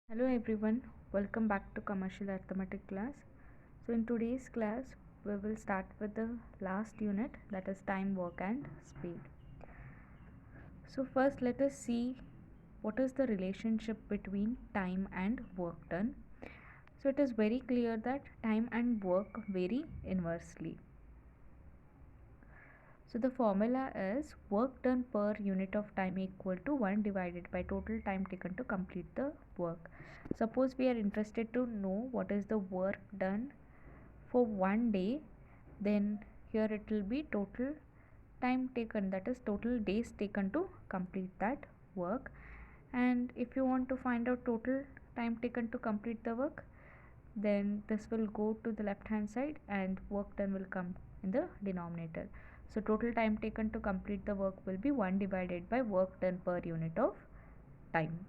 Hello everyone, welcome back to commercial arithmetic class. So in today's class we will start with the last unit, that is time, work and speed. So first let us see what is the relationship between time and work done. So it is very clear that time and work vary inversely. So the formula is work done per unit of time equal to 1 divided by total time taken to complete the work. Suppose we are interested to know what is the work done for one day, then here it will be total time taken, that is total days taken to complete that work. And if you want to find out total time taken to complete the work, then this will go to the left hand side and work done will come in the denominator. So total time taken to complete the work will be 1 divided by work done per unit of time.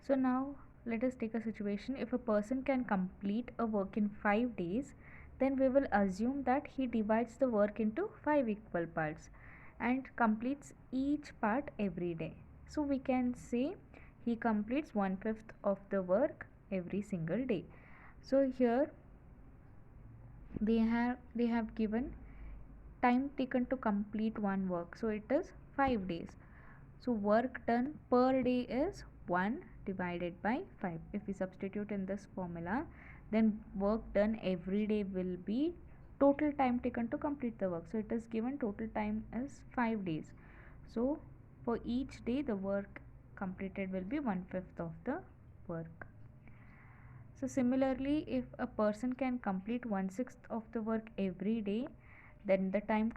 So now let us take a situation. If a person can complete a work in 5 days, then we will assume that he divides the work into 5 equal parts and completes each part every day. So we can say he completes 1/5 of the work every single day. So here they have given time taken to complete one work, so it is 5 days. So work done per day is 1 divided by 5. If we substitute in this formula, then work done every day will be total time taken to complete the work. So it is given total time is 5 days. So for each day the work completed will be 1/5 of the work. So similarly, if a person can complete 1/6 of the work every day, then the time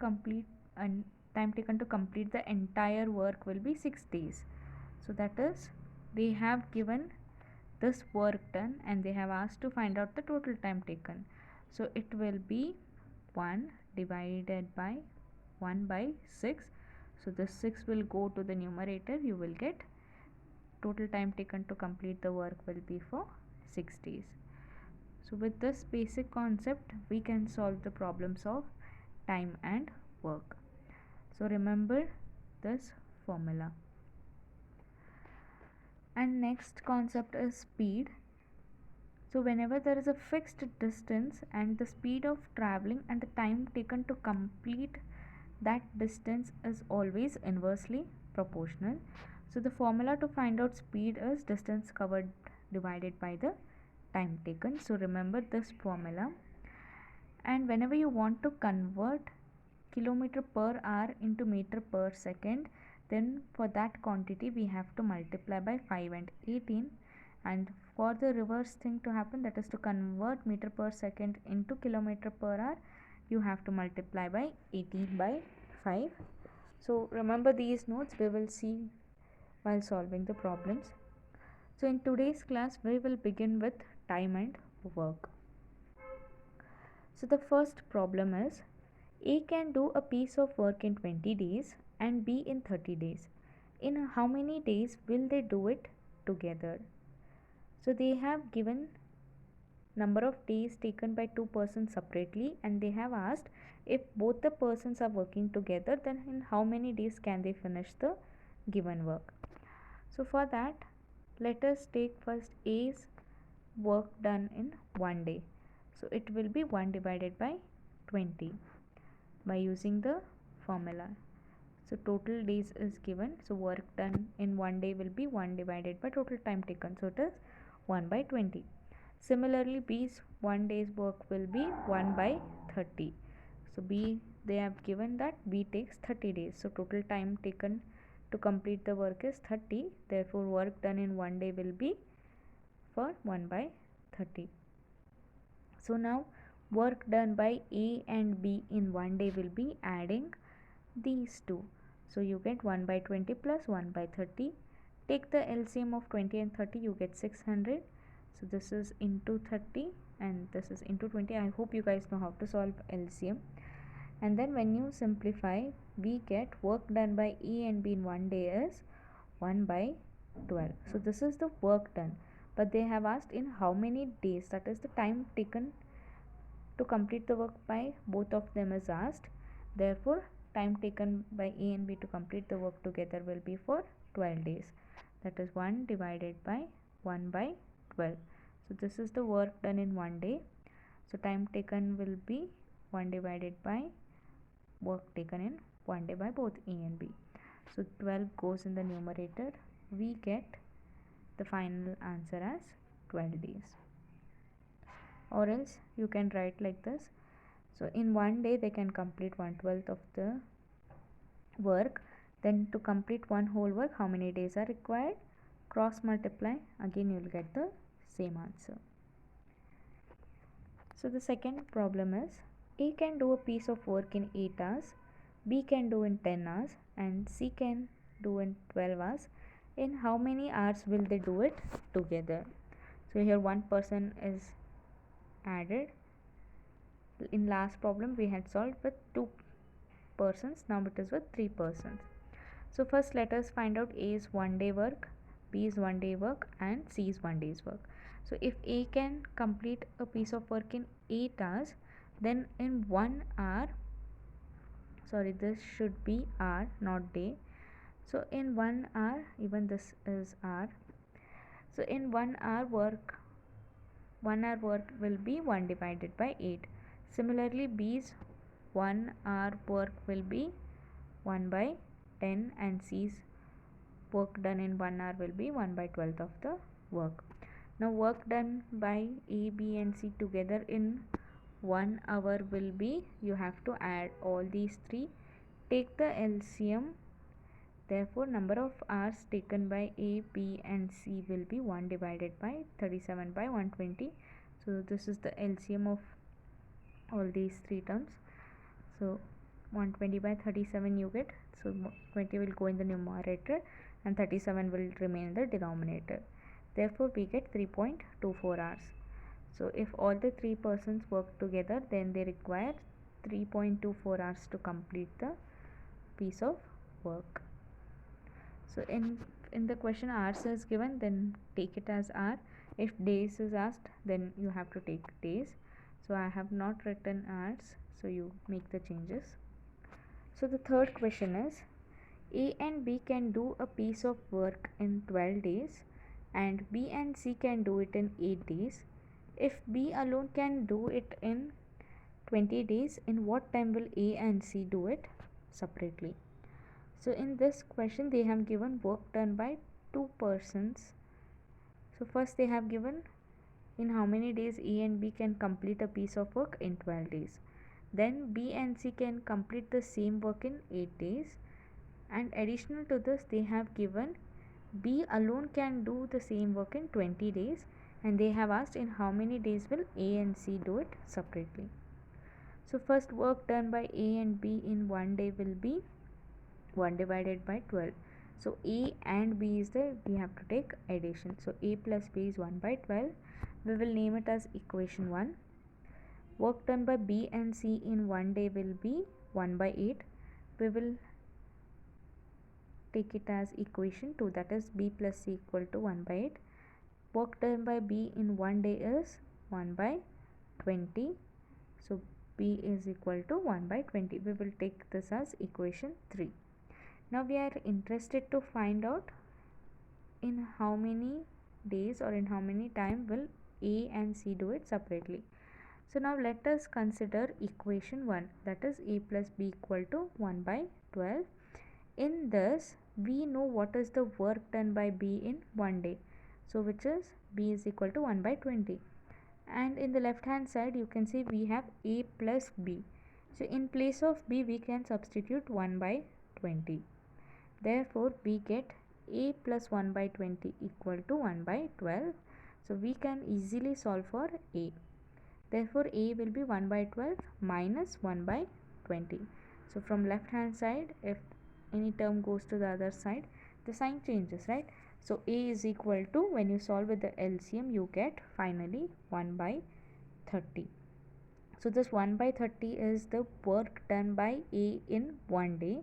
taken to complete the entire work will be 6 days. So that is, they have given this work done and they have asked to find out the total time taken. So it will be 1 divided by 1 by 6. So this 6 will go to the numerator. You will get total time taken to complete the work will be for 6 days. So with this basic concept we can solve the problems of time and work. So remember this formula. And next concept is speed. So whenever there is a fixed distance and the speed of traveling and the time taken to complete that distance is always inversely proportional. So the formula to find out speed is distance covered divided by the time taken. So remember this formula. And whenever you want to convert kilometer per hour into meter per second, then for that quantity we have to multiply by 5 and 18. And for the reverse thing to happen, that is to convert meter per second into kilometer per hour, you have to multiply by 18 by 5. So remember these notes, we will see while solving the problems. So in today's class we will begin with time and work. So the first problem is, A can do a piece of work in 20 days and B in 30 days. In how many days will they do it together? So they have given number of days taken by two persons separately and they have asked if both the persons are working together, then in how many days can they finish the given work. So for that, let us take first A's work done in 1 day. So it will be 1 divided by 20 by using the formula. So total days is given, so work done in 1 day will be 1 divided by total time taken, so it is 1 by 20. Similarly, B's 1 day's work will be 1 by 30. So B, they have given that B takes 30 days, so total time taken to complete the work is 30, therefore work done in 1 day will be for 1 by 30. So now work done by A and B in 1 day will be adding these two. So you get 1 by 20 plus 1 by 30. Take the LCM of 20 and 30, you get 600. So this is into 30 and this is into 20. I hope you guys know how to solve LCM. And then when you simplify, we get work done by A and B in 1 day is 1 by 12. So this is the work done. But they have asked in how many days, that is the time taken to complete the work by both of them is asked. Therefore time taken by A and B to complete the work together will be for 12 days. that is 1 divided by 1 by 12. So this is the work done in one day. So time taken will be 1 divided by work taken in one day by both A and B. So 12 goes in the numerator. We get the final answer as 12 days. Or else you can write like this. So in one day they can complete 1/12 of the work. Then to complete one whole work, how many days are required? Cross multiply, again you will get the same answer. So the second problem is, A can do a piece of work in 8 hours, B can do in 10 hours, and C can do in 12 hours. In how many hours will they do it together? So here one person is added. In last problem we had solved with 2 persons, now it is with 3 persons. So first let us find out A is 1 day work, B is 1 day work, and C is 1 day's work. So if A can complete a piece of work in 8 hours, then in 1 hour, sorry, this should be hour not day. So in 1 hour, even this is hour. So in 1 hour work, 1 hour work will be 1 divided by 8. Similarly, B's 1 hour work will be 1 by 10, and C's work done in 1 hour will be 1 by 12 of the work. Now work done by A, B and C together in 1 hour will be, you have to add all these three, take the LCM. Therefore number of hours taken by A, B and C will be 1 divided by 37 by 120. So this is the LCM of all these three terms. So 120 by 37 you get, so 20 will go in the numerator and 37 will remain in the denominator. Therefore we get 3.24 hours. So if all the 3 persons work together, then they require 3.24 hours to complete the piece of work. So in the question hours is given, then take it as hour. If days is asked, then you have to take days. So I have not written hours, so you make the changes. So the third question is, A and B can do a piece of work in 12 days and B and C can do it in 8 days. If B alone can do it in 20 days, in what time will A and C do it separately? So in this question they have given work done by 2 persons. So first they have given in how many days A and B can complete a piece of work in 12 days. Then B and C can complete the same work in 8 days. And additional to this they have given B alone can do the same work in 20 days, and they have asked in how many days will A and C do it separately. So first work done by A and B in one day will be 1 divided by 12. So A and B is there, we have to take addition. So A plus B is 1 by 12. We will name it as equation 1. Work done by B and C in one day will be 1 by 8. We will take it as equation 2, that is B plus C equal to 1 by 8. Work done by B in one day is 1 by 20. So B is equal to 1 by 20. We will take this as equation 3. Now we are interested to find out in how many days or in how many time will A and C do it separately. So now let us consider equation 1, that is A plus B equal to 1 by 12. In this we know what is the work done by B in one day, so which is B is equal to 1 by 20. And in the left hand side you can see we have A plus B. So in place of B we can substitute 1 by 20. Therefore we get A plus 1 by 20 equal to 1 by 12. So we can easily solve for A. Therefore A will be 1 by 12 minus 1 by 20. So from left hand side, if any term goes to the other side, the sign changes, right? So A is equal to, when you solve with the LCM, you get finally 1 by 30. So this 1 by 30 is the work done by A in one day.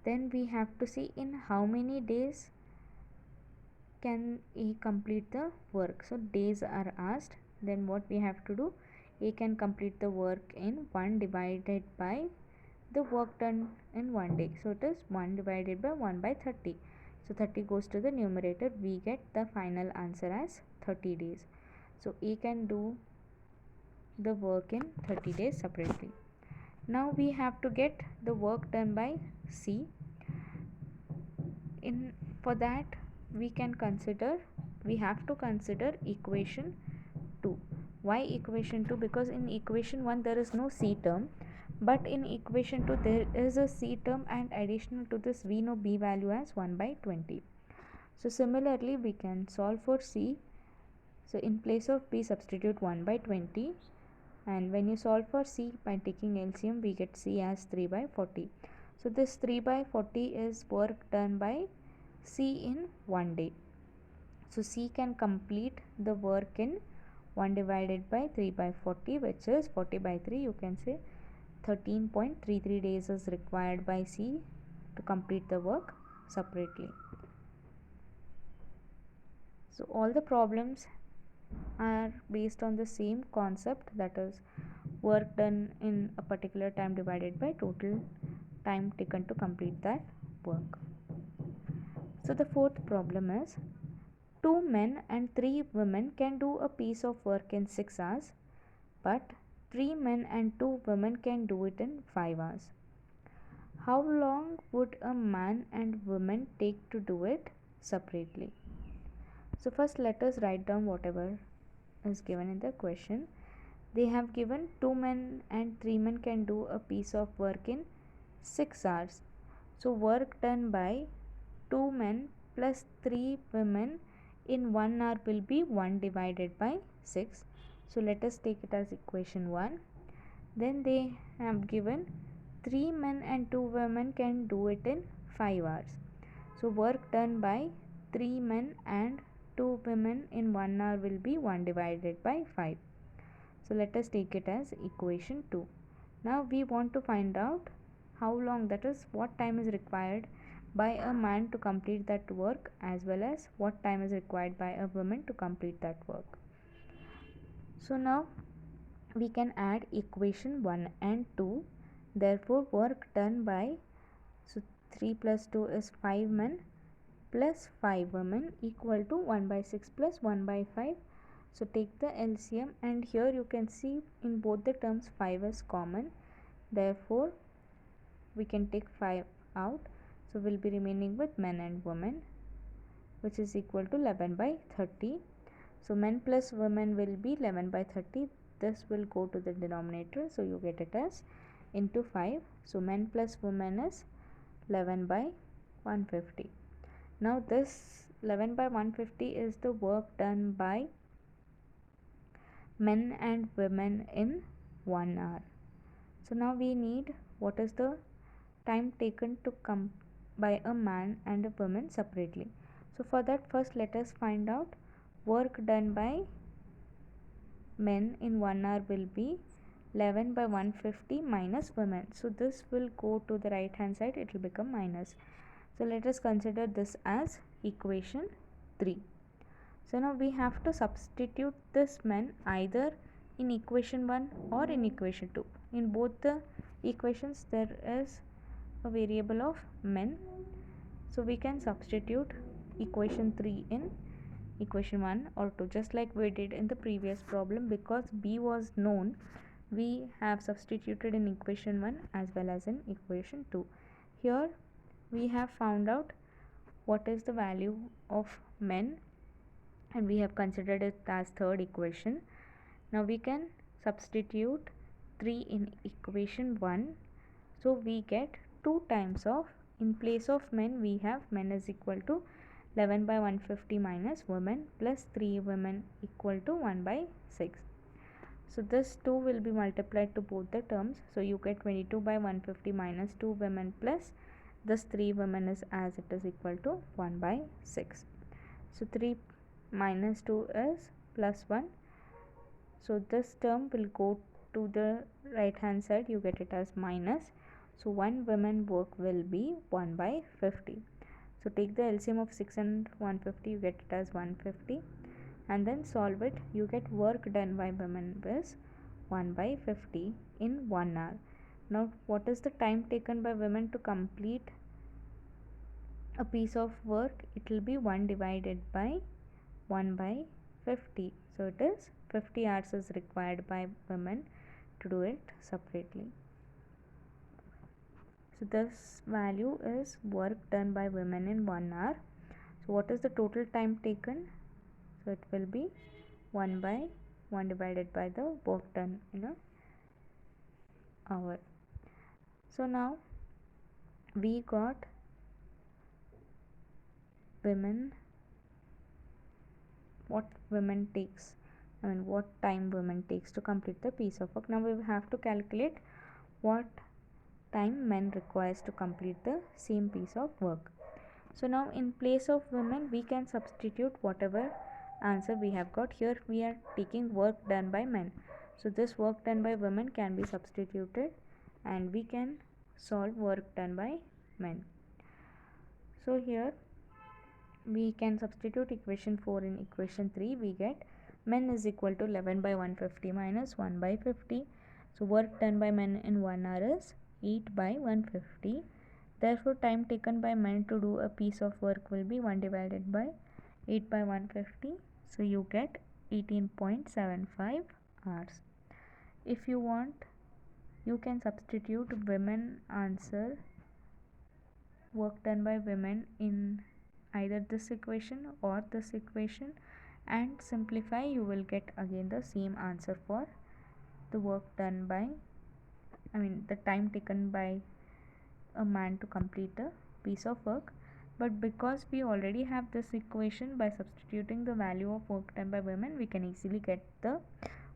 Then we have to see in how many days can A complete the work. So days are asked. Then what we have to do, A can complete the work in 1 divided by the work done in one day. So it is 1 divided by 1 by 30. So 30 goes to the numerator, we get the final answer as 30 days. So A can do the work in 30 days separately. Now we have to get the work done by C. For that we have to consider equation 2. Why equation 2? Because in equation 1 there is no C term, but in equation 2 there is a C term, and additional to this we know B value as 1 by 20. So similarly we can solve for C. So in place of B substitute 1 by 20, and when you solve for C by taking LCM we get C as 3 by 40. So this 3 by 40 is work done by C in 1 day. So C can complete the work in 1 divided by 3 by 40, which is 40 by 3. You can say 13.33 days is required by C to complete the work separately. So all the problems are based on the same concept, that is work done in a particular time divided by total time taken to complete that work. So the fourth problem is 2 men and 3 women can do a piece of work in 6 hours, but 3 men and 2 women can do it in 5 hours. How long would a man and woman take to do it separately? So first let us write down whatever is given in the question. They have given 2 men and 3 men can do a piece of work in 6 hours. So work done by 2 men plus 3 women in 1 hour will be 1 divided by 6. So let us take it as equation 1. Then they have given 3 men and 2 women can do it in 5 hours. So work done by 3 men and 2 women in 1 hour will be 1 divided by 5. So let us take it as equation 2. Now we want to find out how long, that is what time is required by a man to complete that work, as well as what time is required by a woman to complete that work. So now we can add equation 1 and 2. Therefore work done by, so 3 plus 2 is 5 men plus 5 women equal to 1 by 6 plus 1 by 5. So take the LCM, and here you can see in both the terms 5 is common. Therefore we can take 5 out. So we'll be remaining with men and women, which is equal to 11 by 30. So men plus women will be 11 by 30. This will go to the denominator, so you get it as into 5. So men plus women is 11 by 150. Now this 11 by 150 is the work done by men and women in 1 hour. So now we need what is the time taken to come by a man and a woman separately. So for that, first let us find out work done by men in 1 hour will be 11 by 150 minus women. So this will go to the right hand side, it will become minus. So let us consider this as equation 3. So now we have to substitute this men either in equation 1 or in equation 2. In both the equations there is a variable of men. So we can substitute equation 3 in equation 1 or 2, just like we did in the previous problem. Because B was known, we have substituted in equation 1 as well as in equation 2. Here we have found out what is the value of men, and we have considered it as third equation. Now we can substitute 3 in equation 1. So we get 2 times of, in place of men we have men is equal to 11 by 150 minus women plus 3 women equal to 1 by 6. So this 2 will be multiplied to both the terms. So you get 22 by 150 minus 2 women plus this 3 women is as it is equal to 1 by 6. So 3 minus 2 is plus 1. So this term will go to the right hand side, you get it as minus. So 1 woman work will be 1 by 50. So take the LCM of 6 and 150, you get it as 150, and then solve it. You get work done by women is 1 by 50 in 1 hour. Now what is the time taken by women to complete a piece of work, it will be 1 divided by 1 by 50. So it is 50 hours is required by women to do it separately. So this value is work done by women in 1 hour. So what is the total time taken? So it will be 1 by 1 divided by the work done in an hour. So now we got women, what time women takes to complete the piece of work. Now we have to calculate what time men requires to complete the same piece of work. So now in place of women we can substitute whatever answer we have got. Here we are taking work done by men, so this work done by women can be substituted and we can solve work done by men. So here we can substitute equation 4 in equation 3. We get men is equal to 11 by 150 minus 1 by 50. So work done by men in 1 hour is 8 by 150. Therefore time taken by men to do a piece of work will be 1 divided by 8 by 150. So you get 18.75 hours. If you want, you can substitute women answer, work done by women, in either this equation or this equation and simplify. You will get again the same answer for the work done by, the time taken by a man to complete a piece of work. But because we already have this equation, by substituting the value of work done by women we can easily get the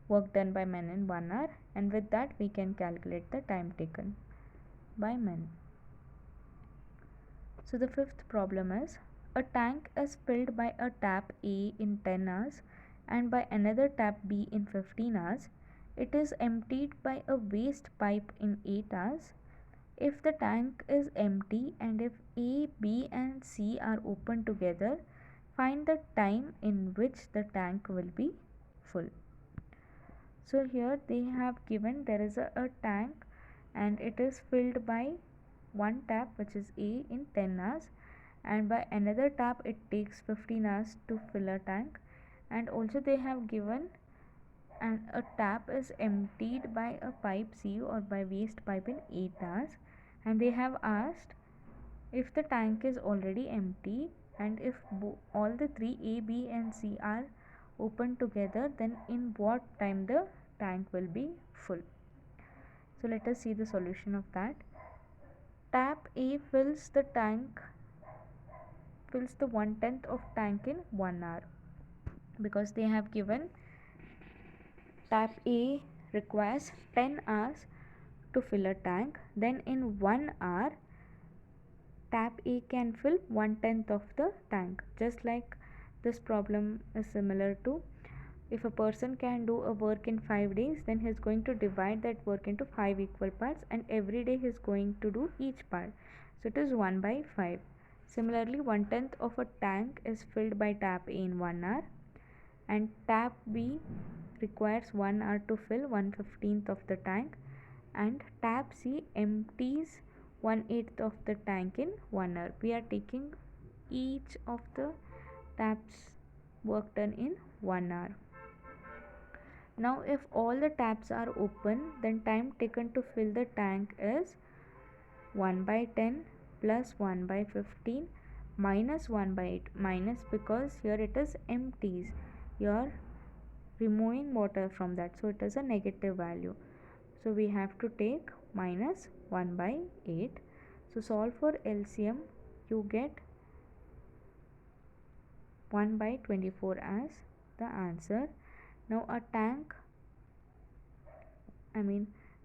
work done by men in 1 hour, and with that we can calculate the time taken by men. So the fifth problem is, a tank is filled by a tap A in 10 hours and by another tap B in 15 hours. It is emptied by a waste pipe in 8 hours. If the tank is empty and if A, B and C are open together, find the time in which the tank will be full. So here they have given there is a tank and it is filled by one tap, which is A, in 10 hours, and by another tap it takes 15 hours to fill a tank. And also they have given and a tap is emptied by a pipe C or by waste pipe in 8 hours, and they have asked if the tank is already empty and if all the three A, B and C are open together, then in what time the tank will be full. So let us see the solution of that. Tap A fills the 1/10 of tank in 1 hour, because they have given tap A requires 10 hours to fill a tank, then in 1 hour tap A can fill 1/10 of the tank. Just like this problem is similar to, if a person can do a work in 5 days, then he is going to divide that work into 5 equal parts and every day he is going to do each part. So it is 1 by 5. Similarly, 1/10 of a tank is filled by tap A in 1 hour and tap B requires 1 hour to fill 1/15th of the tank, and tap C empties 1/8 of the tank in 1 hour. We are taking each of the taps work done in 1 hour. Now if all the taps are open, then time taken to fill the tank is 1 by 10 plus 1 by 15 minus 1 by 8, minus because here it is empties, you are removing water from that, so it is a negative value, so we have to take minus 1 by 8. So solve for LCM, you get 1 by 24 as the answer. Now a tank,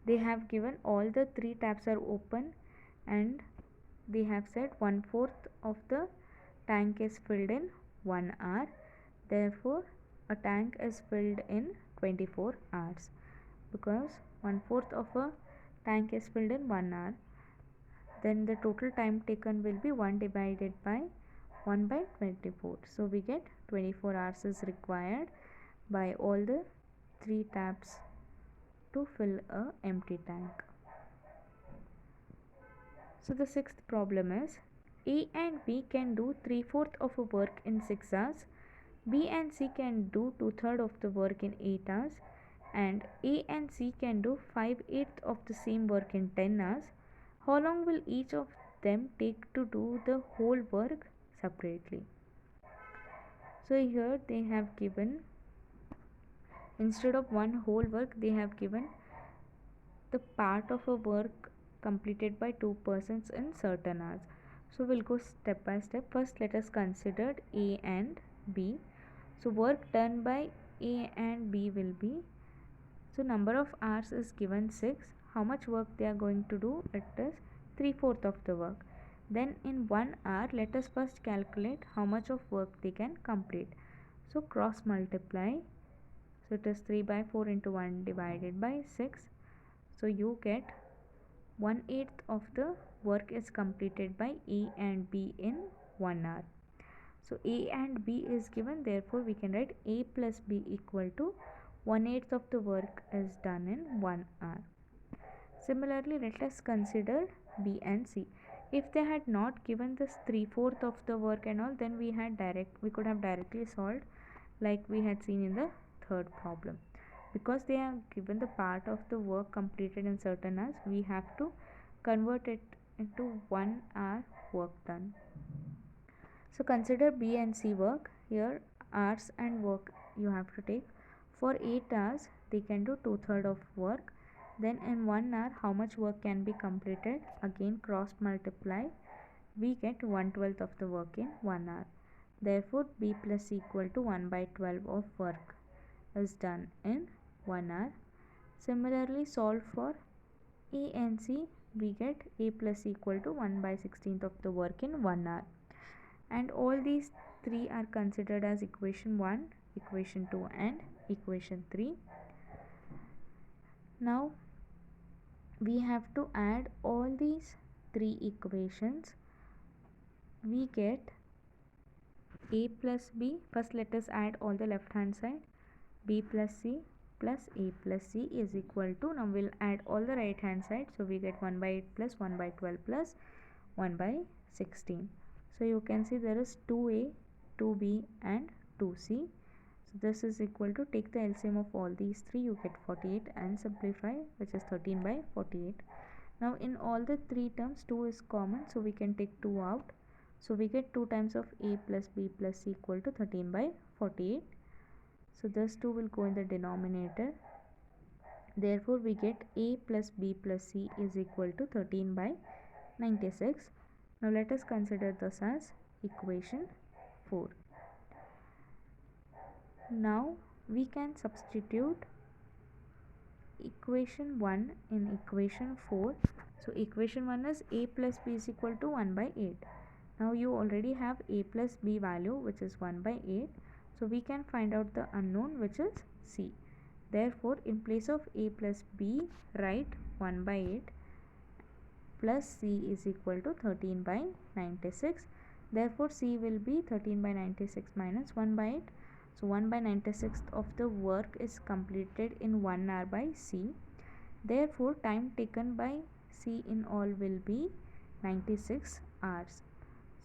they have given all the three taps are open and they have said 1/4 of the tank is filled in 1 hour. Therefore a tank is filled in 24 hours, because 1/4 of a tank is filled in 1 hour. Then the total time taken will be 1 divided by 1 by 24. So we get 24 hours is required by all the three taps to fill a empty tank. So the sixth problem is, A and B can do 3/4 of a work in 6 hours. B and C can do 2/3 of the work in 8 hours. And A and C can do 5/8 of the same work in 10 hours. How long will each of them take to do the whole work separately? So here they have given, instead of one whole work, they have given the part of a work completed by two persons in certain hours. So we'll go step by step. First, let us consider A and B. So work done by A and B will be, so number of hours is given 6. How much work they are going to do? It is 3/4 of the work. Then in 1 hour, let us first calculate how much of work they can complete. So cross multiply. So it is 3 by 4 into 1 divided by 6. So you get 1/8 of the work is completed by A and B in 1 hour. So A and B is given, therefore we can write A plus B equal to 1/8 of the work is done in 1 hour. Similarly, let us consider B and C. If they had not given this 3/4 of the work and all, then we could have directly solved like we had seen in the third problem. Because they have given the part of the work completed in certain hours, we have to convert it into 1 hour work done. So consider B and C work. Here hours and work you have to take. For 8 hours they can do 2/3 of work. Then in 1 hour how much work can be completed? Again cross multiply. We get 1/12 of the work in 1 hour. Therefore B plus C equal to 1 by 12 of work is done in 1 hour. Similarly, solve for A and C. We get A plus C equal to 1 by 16th of the work in 1 hour. And all these three are considered as equation 1, equation 2 and equation 3. Now we have to add all these three equations. We get A plus B. First let us add all the left hand side. B plus C plus A plus C is equal to, now we'll add all the right hand side. So we get 1 by 8 plus 1 by 12 plus 1 by 16. So you can see there is 2A, 2B and 2C. So this is equal to, take the LCM of all these three, you get 48 and simplify, which is 13 by 48. Now in all the three terms 2 is common, so we can take 2 out. So we get 2 times of A plus B plus C equal to 13 by 48. So this 2 will go in the denominator. Therefore we get A plus B plus C is equal to 13 by 96. Now let us consider this as equation 4. Now we can substitute equation 1 in equation 4. So equation 1 is A plus B is equal to 1 by 8. Now you already have A plus B value, which is 1 by 8. So we can find out the unknown, which is C. Therefore in place of A plus B, write 1 by 8 plus C is equal to 13 by 96. Therefore C will be 13 by 96 minus 1 by 8. So 1 by 96th of the work is completed in 1 hour by C. Therefore time taken by C in all will be 96 hours.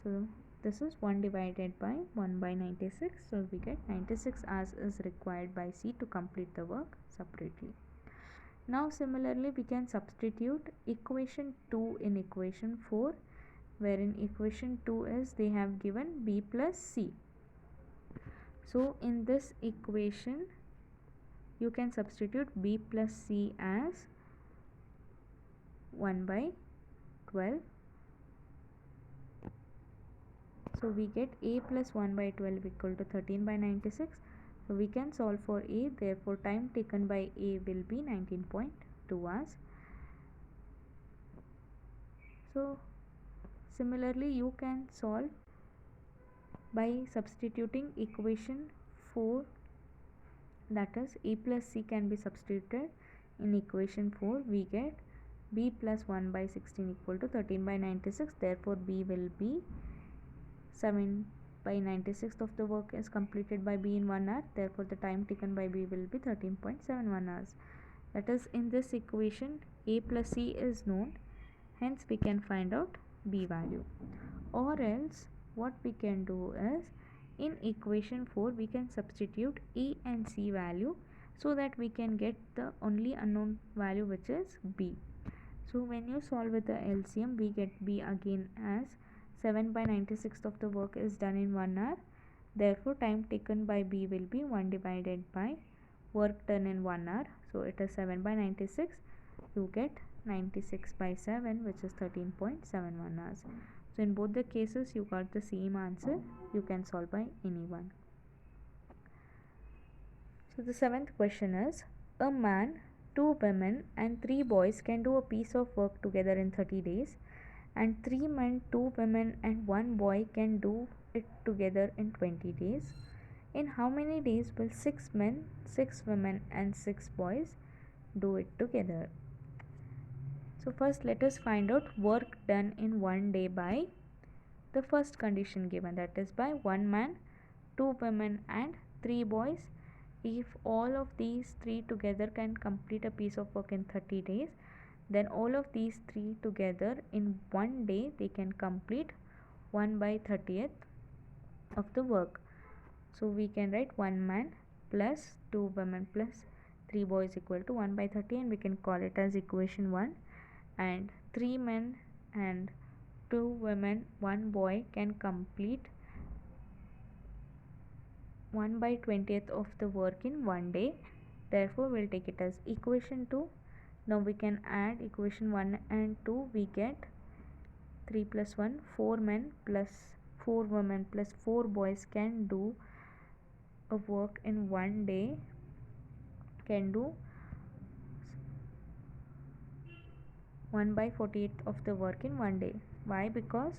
So this is 1 divided by 1 by 96. So we get 96 hours is required by C to complete the work separately. Now similarly we can substitute equation 2 in equation 4, wherein equation 2 is, they have given B plus C. So in this equation you can substitute B plus C as 1 by 12. So we get A plus 1 by 12 equal to 13 by 96. So we can solve for A. Therefore time taken by A will be 19.2 hours. So similarly you can solve by substituting equation 4, that is A plus C can be substituted in equation 4. We get B plus 1 by 16 equal to 13 by 96. Therefore B will be 7 by 96th of the work is completed by B in 1 hour. Therefore the time taken by B will be 13.71 hours. That is, in this equation A plus C is known, hence we can find out B value. Or else what we can do is, in equation 4 we can substitute E and C value so that we can get the only unknown value, which is B. So when you solve with the LCM, we get B again as 7 by 96 of the work is done in 1 hour. Therefore time taken by B will be 1 divided by work done in 1 hour. So it is 7 by 96. You get 96 by 7, which is 13.71 hours. So in both the cases you got the same answer. You can solve by any one. So the 7th question is, a man, 2 women and 3 boys can do a piece of work together in 30 days, and 3 men, 2 women and 1 boy can do it together in 20 days. In how many days will 6 men, 6 women and 6 boys do it together? So first let us find out work done in 1 day by the first condition given, that is by 1 man, 2 women and 3 boys. If all of these 3 together can complete a piece of work in 30 days, then all of these 3 together in 1 day they can complete 1 by 30th of the work. So we can write 1 man plus 2 women plus 3 boys equal to 1 by 30, and we can call it as equation 1. And 3 men and 2 women, 1 boy can complete 1 by 20th of the work in 1 day. Therefore we'll take it as equation 2. Now we can add equation 1 and 2. We get 3 plus 1, 4 men plus 4 women plus 4 boys can do a work in 1 day, can do 1 by 48th of the work in 1 day. Why? Because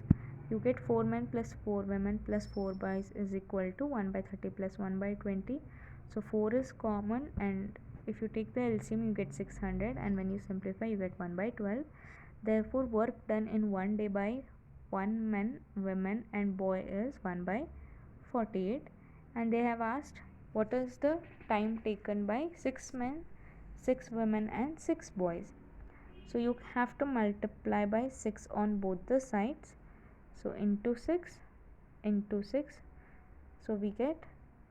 you get 4 men plus 4 women plus 4 boys is equal to 1 by 30 plus 1 by 20. So 4 is common, and if you take the LCM you get 600, and when you simplify you get 1 by 12. Therefore work done in 1 day by 1 man, women and boy is 1 by 48. And they have asked what is the time taken by 6 men, 6 women and 6 boys. So you have to multiply by 6 on both the sides. So into 6 into 6. So we get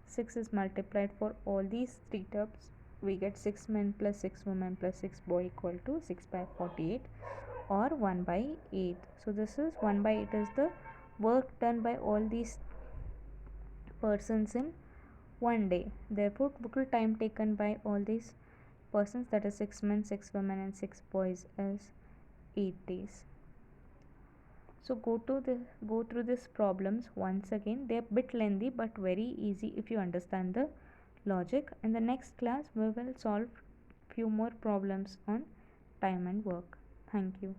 6 is multiplied for all these 3 terms. We get 6 men plus 6 women plus 6 boy equal to 6 by 48 or 1 by 8. So this is 1 by 8 is the work done by all these persons in 1 day. Therefore total time taken by all these persons, that is 6 men, 6 women and 6 boys, is 8 days. So go through these problems once again. They are a bit lengthy but very easy if you understand the logic. In the next class we will solve few more problems on time and work. Thank you.